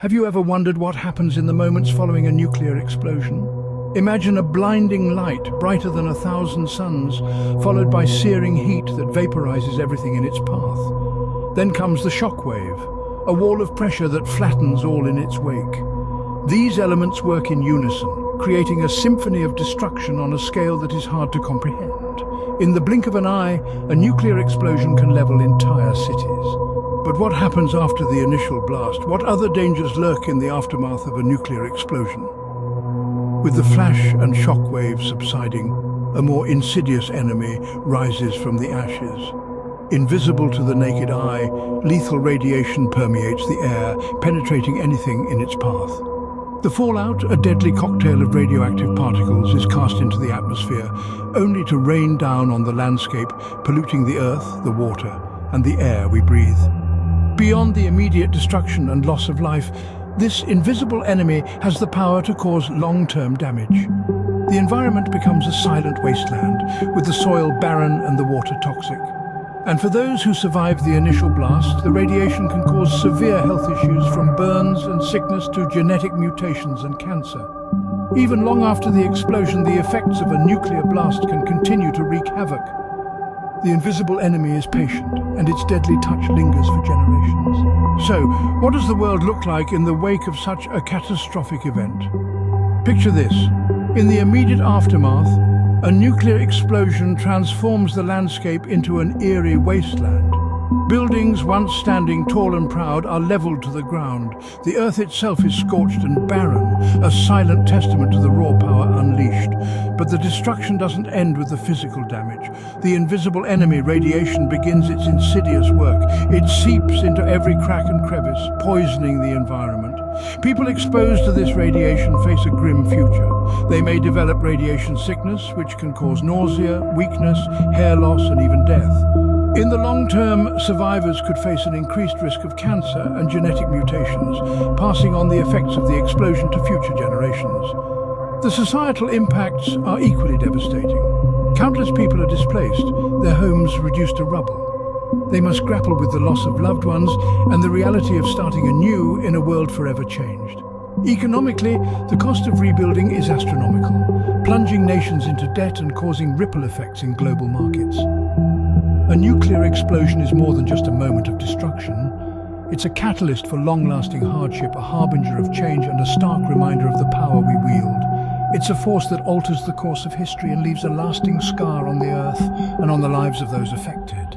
Have you ever wondered what happens in the moments following a nuclear explosion? Imagine a blinding light, brighter than 1,000 suns, followed by searing heat that vaporizes everything in its path. Then comes the shock wave, a wall of pressure that flattens all in its wake. These elements work in unison, creating a symphony of destruction on a scale that is hard to comprehend. In the blink of an eye, a nuclear explosion can level entire cities. But what happens after the initial blast? What other dangers lurk in the aftermath of a nuclear explosion? With the flash and shock waves subsiding, a more insidious enemy rises from the ashes. Invisible to the naked eye, lethal radiation permeates the air, penetrating anything in its path. The fallout, a deadly cocktail of radioactive particles, is cast into the atmosphere, only to rain down on the landscape, polluting the earth, the water, and the air we breathe. Beyond the immediate destruction and loss of life, this invisible enemy has the power to cause long-term damage. The environment becomes a silent wasteland, with the soil barren and the water toxic. And for those who survive the initial blast, the radiation can cause severe health issues from burns and sickness to genetic mutations and cancer. Even long after the explosion, the effects of a nuclear blast can continue to wreak havoc. The invisible enemy is patient, and its deadly touch lingers for generations. So, what does the world look like in the wake of such a catastrophic event? Picture this. In the immediate aftermath, a nuclear explosion transforms the landscape into an eerie wasteland. Buildings once standing tall and proud are leveled to the ground. The earth itself is scorched and barren, a silent testament to the raw power unleashed. But the destruction doesn't end with the physical damage. The invisible enemy, radiation, begins its insidious work. It seeps into every crack and crevice, poisoning the environment. People exposed to this radiation face a grim future. They may develop radiation sickness, which can cause nausea, weakness, hair loss, and even death. In the long term, survivors could face an increased risk of cancer and genetic mutations, passing on the effects of the explosion to future generations. The societal impacts are equally devastating. Countless people are displaced, their homes reduced to rubble. They must grapple with the loss of loved ones and the reality of starting anew in a world forever changed. Economically, the cost of rebuilding is astronomical, plunging nations into debt and causing ripple effects in global markets. A nuclear explosion is more than just a moment of destruction. It's a catalyst for long-lasting hardship, a harbinger of change, and a stark reminder of the power we wield. It's a force that alters the course of history and leaves a lasting scar on the earth and on the lives of those affected.